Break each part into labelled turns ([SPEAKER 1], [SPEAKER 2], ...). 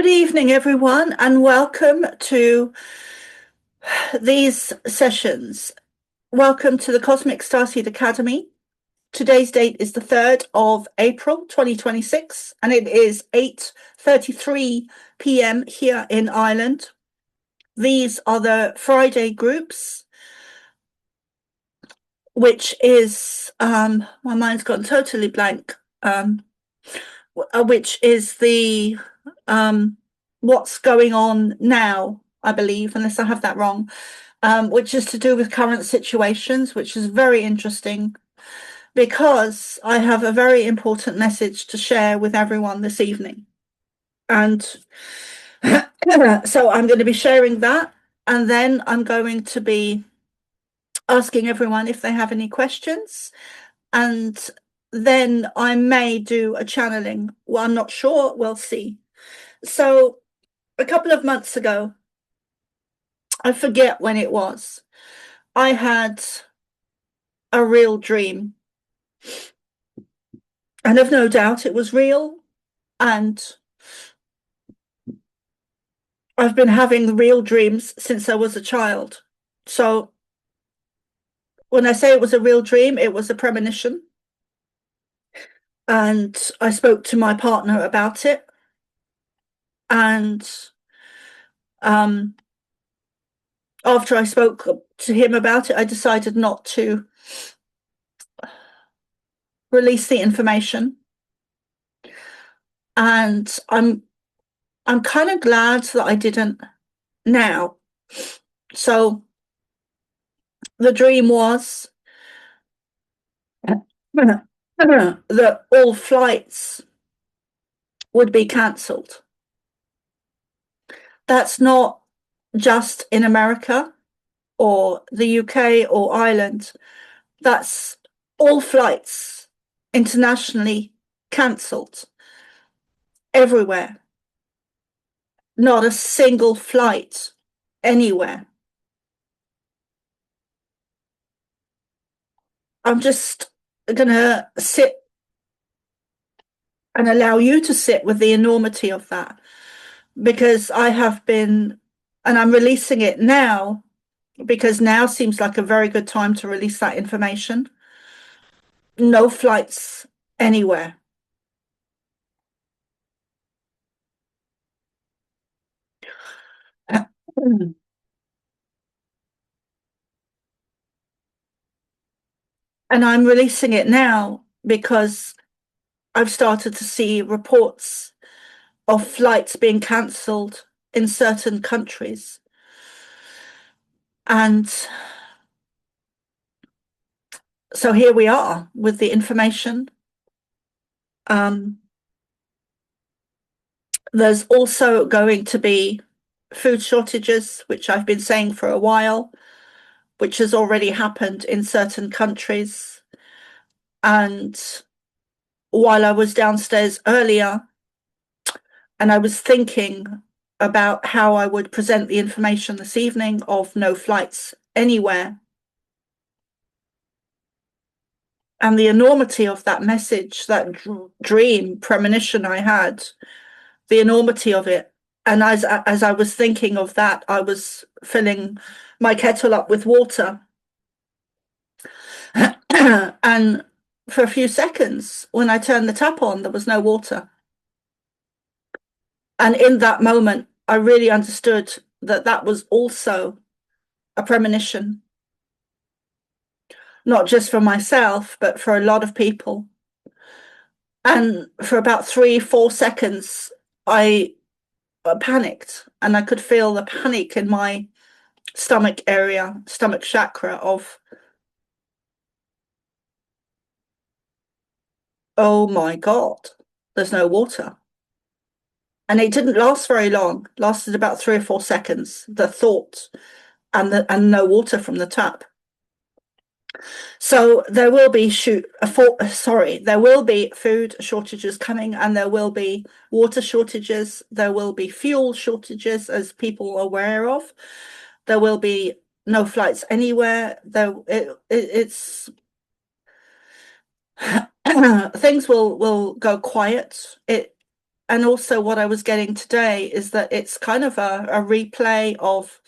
[SPEAKER 1] Good evening, everyone, and welcome to these sessions. Welcome to the Cosmic Starseed Academy. Today's date is the 3rd of April, 2026, and it is 8:33 p.m. here in Ireland. These are the Friday groups, which is, my mind's gone totally blank, which is the what's going on now, I believe, unless I have that wrong, which is to do with current situations, which is very interesting because I have a very important message to share with everyone this evening. And so I'm going to be sharing that, and then I'm going to be asking everyone if they have any questions, and then I may do a channeling. Well, I'm not sure. We'll see. So a couple of months ago, I forget when it was, I had a real dream. And I've no doubt it was real. And I've been having real dreams since I was a child. So when I say it was a real dream, it was a premonition. And I spoke to my partner about it. And after I spoke to him about it, I decided not to release the information. And I'm kind of glad that I didn't now. So the dream was that all flights would be cancelled. That's not just in America or the UK or Ireland. That's all flights internationally cancelled everywhere. Not a single flight anywhere. I'm just going to sit and allow you to sit with the enormity of that, because I have been, and I'm releasing it now, because now seems like a very good time to release that information. No flights anywhere. And I'm releasing it now because I've started to see reports of flights being cancelled in certain countries. And so here we are with the information. There's also going to be food shortages, which I've been saying for a while, which has already happened in certain countries. And while I was downstairs earlier, and I was thinking about how I would present the information this evening of no flights anywhere, and the enormity of that message, that dream premonition I had, the enormity of it. And as I was thinking of that, I was filling my kettle up with water. And for a few seconds, when I turned the tap on, there was no water. And in that moment, I really understood that that was also a premonition, not just for myself, but for a lot of people. And for about 3-4 seconds, I panicked, and I could feel the panic in my stomach area, stomach chakra of, oh my God, there's no water. And it didn't last very long, lasted about 3 or 4 seconds, the thought, and no water from the tap. So there will be there will be food shortages coming, and there will be water shortages. There will be fuel shortages, as people are aware of. There will be no flights anywhere. It's things will go quiet. and also what I was getting today is that it's kind of a replay of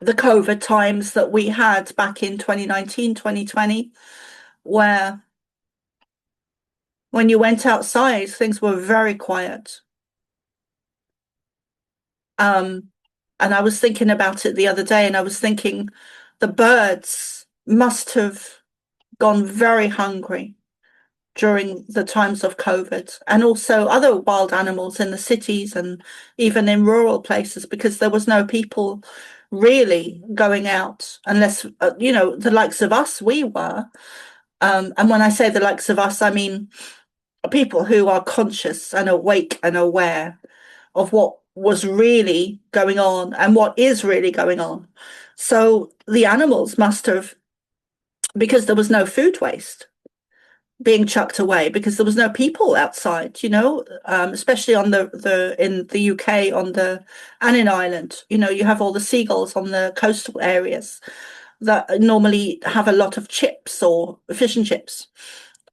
[SPEAKER 1] the COVID times that we had back in 2019, 2020, where when you went outside, things were very quiet. Um, and I was thinking about it the other day, and I was thinking the birds must have gone very hungry during the times of COVID, and also other wild animals in the cities and even in rural places, because there was no people really going out unless, the likes of us, we were. And when I say the likes of us, I mean people who are conscious and awake and aware of what was really going on and what is really going on. So the animals must have, because there was no food waste being chucked away, because there was no people outside, especially on the in the UK on the and in Ireland, you have all the seagulls on the coastal areas that normally have a lot of chips or fish and chips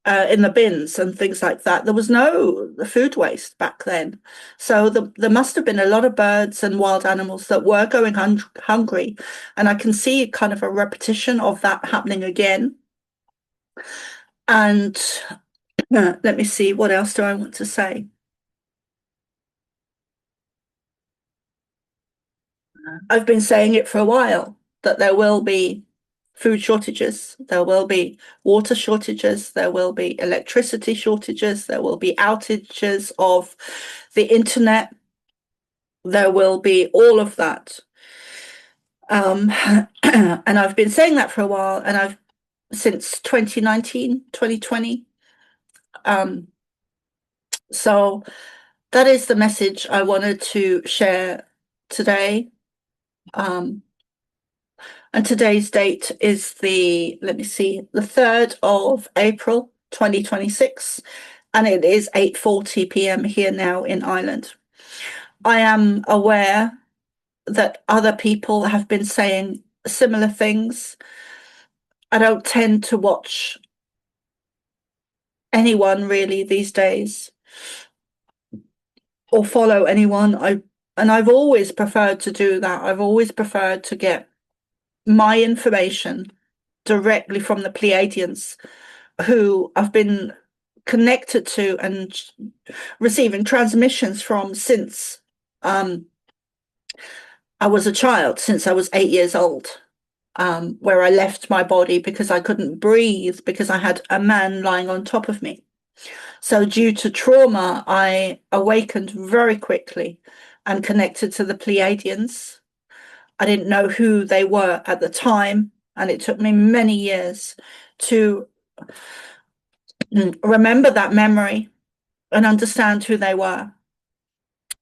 [SPEAKER 1] in the bins and things like that. There was no food waste back then. So there must have been a lot of birds and wild animals that were going hungry. And I can see kind of a repetition of that happening again. And let me see, what else do I want to say? I've been saying it for a while that there will be food shortages, there will be water shortages, there will be electricity shortages, there will be outages of the internet, there will be all of that. And I've been saying that for a while, and I've since 2019, 2020. Um, so that is the message I wanted to share today. Um, And today's date is let me see, the 3rd of April, 2026, and it is 8:40 p.m. here now in Ireland. I am aware that other people have been saying similar things. I don't tend to watch anyone really these days or follow anyone. I've always preferred to do that. I've always preferred to get my information directly from the Pleiadians, who I've been connected to and receiving transmissions from since I was a child, since I was 8 years old, where I left my body because I couldn't breathe because I had a man lying on top of me. So due to trauma, I awakened very quickly and connected to the Pleiadians. I didn't know who they were at the time, and it took me many years to remember that memory and understand who they were.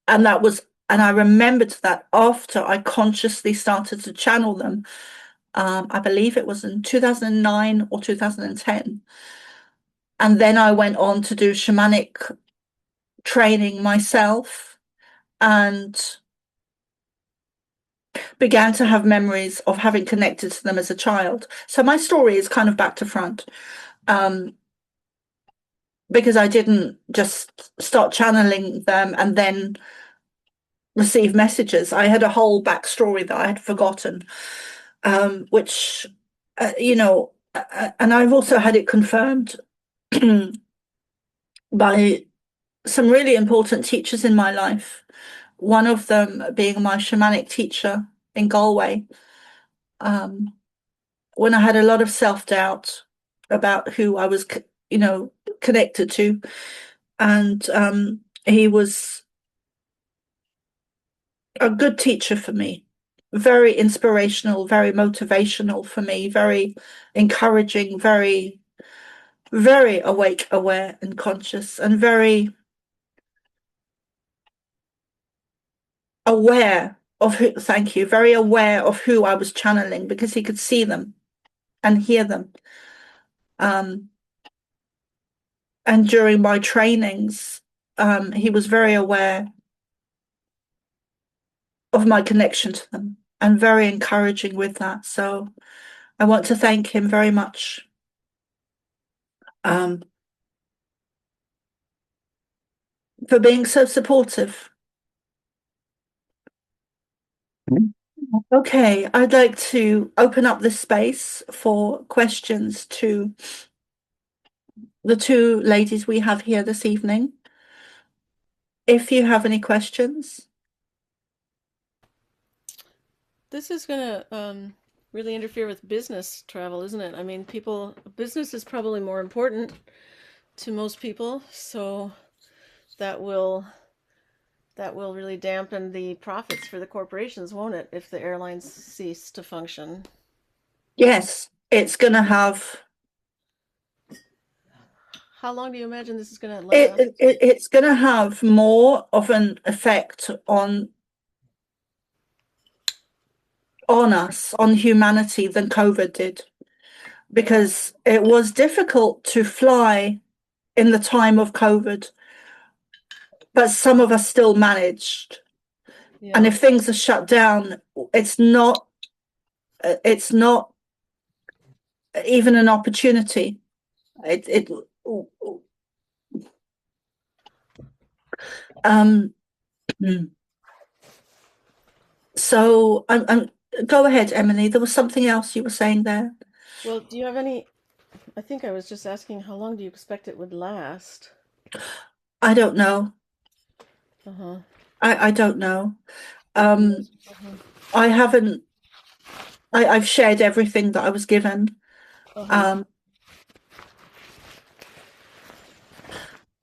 [SPEAKER 1] And I remembered that after I consciously started to channel them. I believe it was in 2009 or 2010. And then I went on to do shamanic training myself and began to have memories of having connected to them as a child. So my story is kind of back to front. Because I didn't just start channeling them and then receive messages. I had a whole backstory that I had forgotten, which, and I've also had it confirmed by some really important teachers in my life. One of them being my shamanic teacher in Galway, when I had a lot of self-doubt about who I was, connected to. And he was a good teacher for me, very inspirational, very motivational for me, very encouraging, very, very awake, aware, and conscious, and very aware of who, thank you, very aware of who I was channeling because he could see them and hear them. And during my trainings, he was very aware of my connection to them and very encouraging with that. So I want to thank him very much. Um, for being so supportive. Okay, I'd like to open up this space for questions to the two ladies we have here this evening. If you have any questions.
[SPEAKER 2] This is going to really interfere with business travel, isn't it? I mean, business is probably more important to most people, so that will that will really dampen the profits for the corporations, won't it, if the airlines cease to function?
[SPEAKER 1] Yes, it's going to have
[SPEAKER 2] How long do you imagine this is going to
[SPEAKER 1] it,
[SPEAKER 2] last?
[SPEAKER 1] it's going to have more of an effect on us, on humanity than COVID did, because it was difficult to fly in the time of COVID, but some of us still managed. And
[SPEAKER 2] Yeah.
[SPEAKER 1] if things are shut down, it's not even an opportunity. It um so I'm go ahead, Emily. There was something else you were saying there.
[SPEAKER 2] Well, do you have any? I think I was just asking how long do you expect it would last?
[SPEAKER 1] I don't know.
[SPEAKER 2] Uh-huh.
[SPEAKER 1] I don't know.
[SPEAKER 2] Yeah.
[SPEAKER 1] Um
[SPEAKER 2] Uh-huh.
[SPEAKER 1] I haven't I've shared everything that I was given.
[SPEAKER 2] Uh-huh.
[SPEAKER 1] Um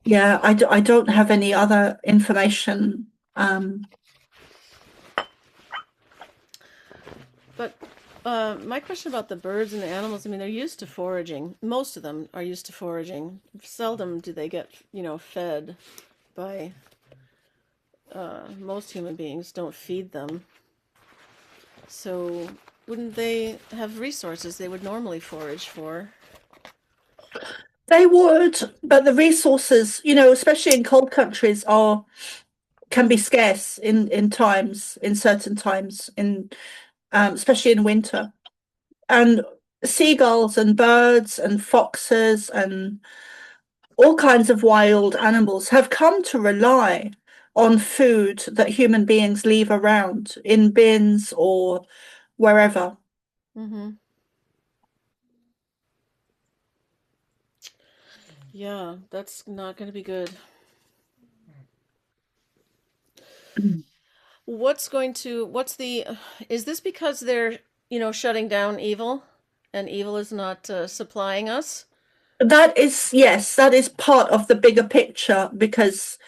[SPEAKER 1] yeah, I don't have any other information.
[SPEAKER 2] But my question about the birds and the animals, I mean, they're used to foraging. Most of them are used to foraging. Seldom do they get, fed by most human beings don't feed them. So wouldn't they have resources they would normally forage for?
[SPEAKER 1] They would, but the resources, especially in cold countries, are can be scarce in certain times, especially in winter. And seagulls and birds and foxes and all kinds of wild animals have come to rely on food that human beings leave around in bins or wherever.
[SPEAKER 2] Mm-hmm. Yeah, that's not going to be good. Is this because they're, shutting down evil and evil is not supplying us?
[SPEAKER 1] That is, yes, that is part of the bigger picture because,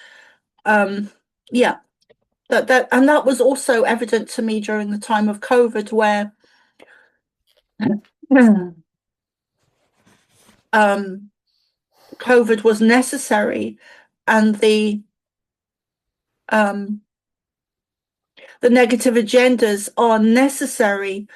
[SPEAKER 1] um, yeah, that was also evident to me during the time of COVID, where um, COVID was necessary, and um, the negative agendas are necessary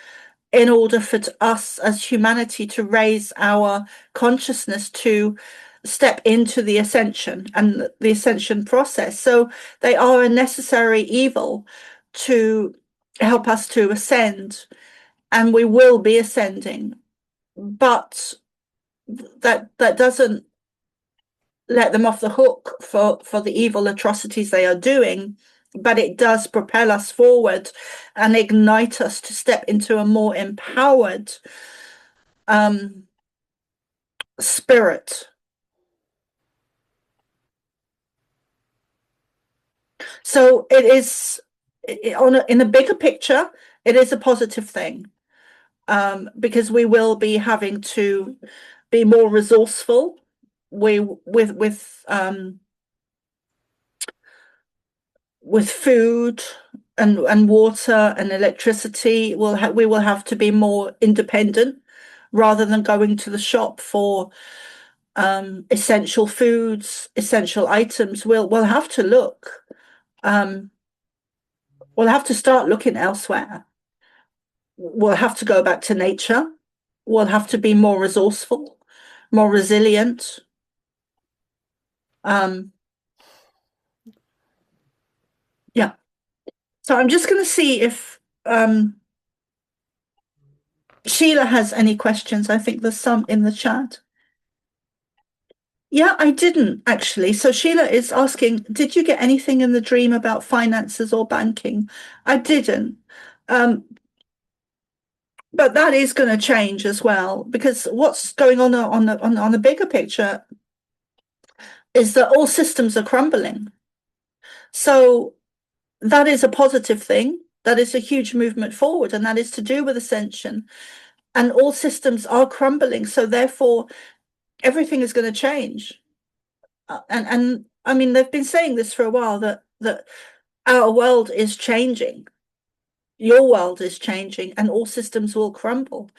[SPEAKER 1] in order for us as humanity to raise our consciousness to step into the ascension and the ascension process. So they are a necessary evil to help us to ascend, and we will be ascending. But that doesn't let them off the hook for the evil atrocities they are doing, but it does propel us forward and ignite us to step into a more empowered um, spirit. So it is in a bigger picture, it is a positive thing, because we will be having to be more resourceful. We with food and water and electricity, we will have to be more independent rather than going to the shop for essential foods, essential items. We'll have to look. Um, we'll have to start looking elsewhere. We'll have to go back to nature. We'll have to be more resourceful, more resilient. Um, yeah. So I'm just going to see if Sheila has any questions. I think there's some in the chat. Yeah, I didn't actually. So Sheila is asking, did you get anything in the dream about finances or banking? I didn't. Um, but that is going to change as well because what's going on the bigger picture is that all systems are crumbling. So that is a positive thing. That is a huge movement forward, and that is to do with ascension. And all systems are crumbling. So therefore, everything is going to change. And I mean, they've been saying this for a while that our world is changing. Your world is changing, and all systems will crumble.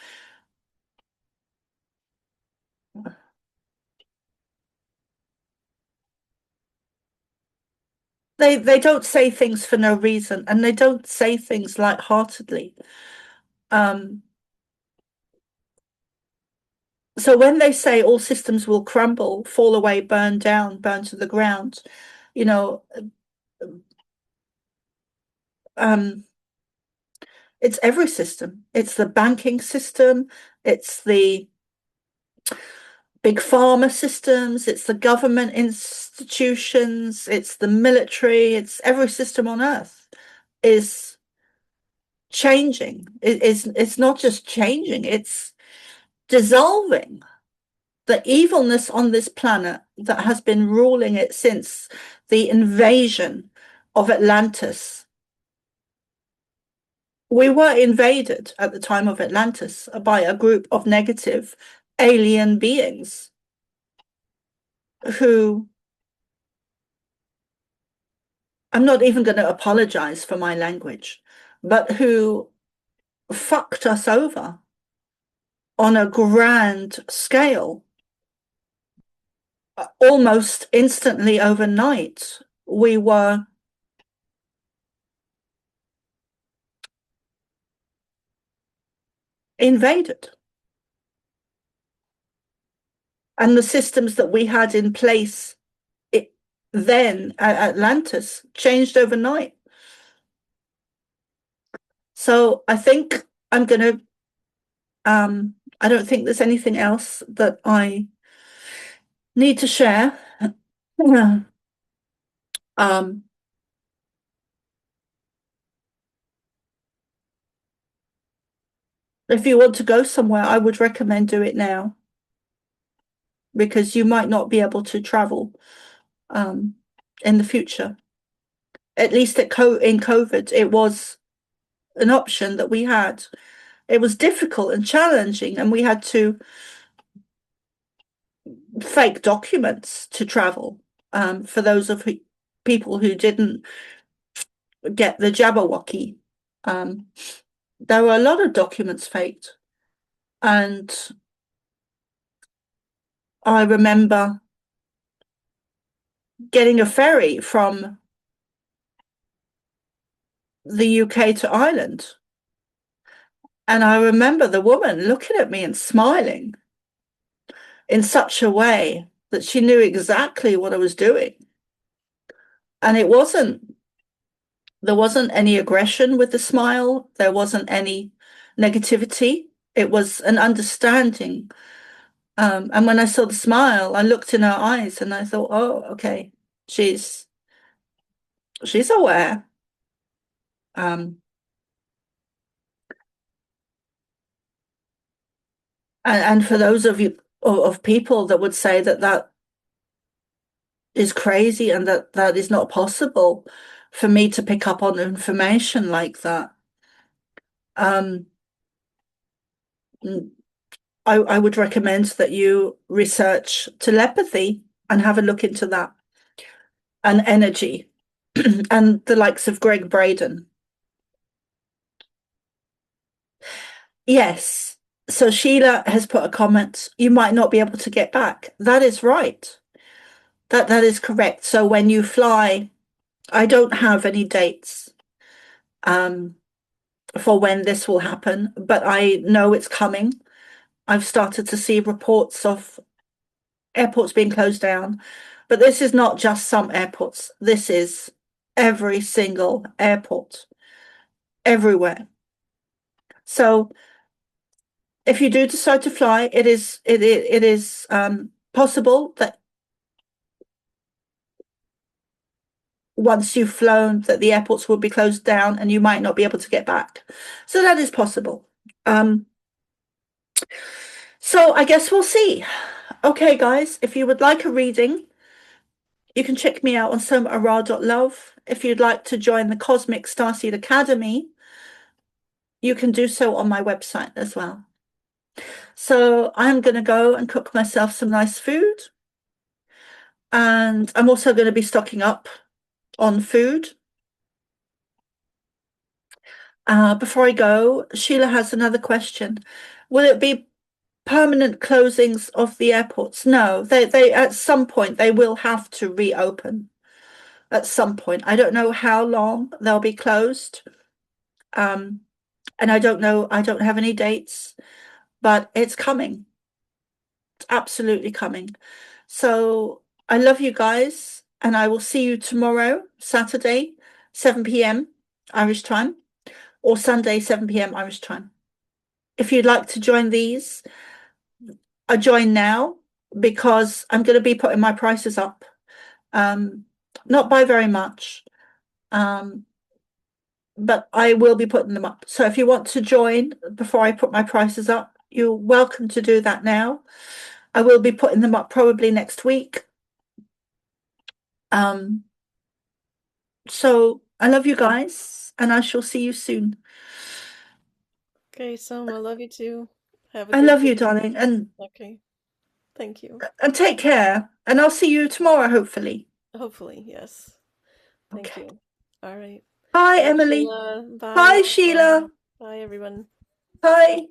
[SPEAKER 1] They don't say things for no reason, and they don't say things lightheartedly. Um, so when they say all systems will crumble, fall away, burn down, burn to the ground, you know, um, it's every system. It's the banking system, it's the big pharma systems, it's the government institutions, it's the military, it's every system on earth is changing. It's not just changing, it's dissolving. The evilness on this planet that has been ruling it since the invasion of Atlantis. We were invaded at the time of Atlantis by a group of negative alien beings who, I'm not even going to apologize for my language, but who fucked us over on a grand scale, almost instantly overnight. We were invaded. And the systems that we had in place it, then at Atlantis changed overnight. So I think I'm going to, I don't think there's anything else that I need to share. Um, if you want to go somewhere, I would recommend do it now because you might not be able to travel um, in the future. At least in COVID, it was an option that we had. It was difficult and challenging, and we had to fake documents to travel for those of people who didn't get the Jabberwocky. Um, there were a lot of documents faked, and I remember getting a ferry from the UK to Ireland. And I remember the woman looking at me and smiling in such a way that she knew exactly what I was doing. And there wasn't any aggression with the smile, there wasn't any negativity. It was an understanding. And when I saw the smile, I looked in her eyes and I thought, oh, okay, she's she's aware. Um, and for those of you of people that would say that that is crazy and that that is not possible for me to pick up on information like that, um, I would recommend that you research telepathy and have a look into that and energy and the likes of Greg Braden. Yes. So Sheila has put a comment, you might not be able to get back. That is right. That is correct. So when you fly, I don't have any dates um, for when this will happen, but I know it's coming. I've started to see reports of airports being closed down, but this is not just some airports. This is every single airport, everywhere. So if you do decide to fly, it is possible that once you've flown that the airports will be closed down and you might not be able to get back. So that is possible. Um, so I guess we'll see. Okay, guys, if you would like a reading, you can check me out on somaara.love. If you'd like to join the Cosmic Starseed Academy, you can do so on my website as well. So I'm going to go and cook myself some nice food. And I'm also going to be stocking up on food. Before I go, Sheila has another question. Will it be permanent closings of the airports? No, they at some point they will have to reopen. At some point, I don't know how long they'll be closed. Um, and I don't know, I don't have any dates, but it's coming. It's absolutely coming. So I love you guys, and I will see you tomorrow, Saturday, 7 p.m. Irish time, or Sunday, 7 p.m. Irish time. If you'd like to join these, I join now because I'm going to be putting my prices up. Um, not by very much, um, but I will be putting them up. So if you want to join before I put my prices up, you're welcome to do that now. I will be putting them up probably next week. Um, so I love you guys, and I shall see you soon.
[SPEAKER 2] Okay, so I love you too. Have a
[SPEAKER 1] I
[SPEAKER 2] good
[SPEAKER 1] love you,
[SPEAKER 2] day.
[SPEAKER 1] darling,
[SPEAKER 2] Okay, thank you.
[SPEAKER 1] and take care. And I'll see you tomorrow, hopefully.
[SPEAKER 2] Hopefully, yes. Thank
[SPEAKER 1] Okay.
[SPEAKER 2] you. All right.
[SPEAKER 1] Bye,
[SPEAKER 2] Bye,
[SPEAKER 1] Emily.
[SPEAKER 2] Sheila. Bye,
[SPEAKER 1] Bye,
[SPEAKER 2] everyone.
[SPEAKER 1] Sheila.
[SPEAKER 2] Bye, everyone.
[SPEAKER 1] Bye.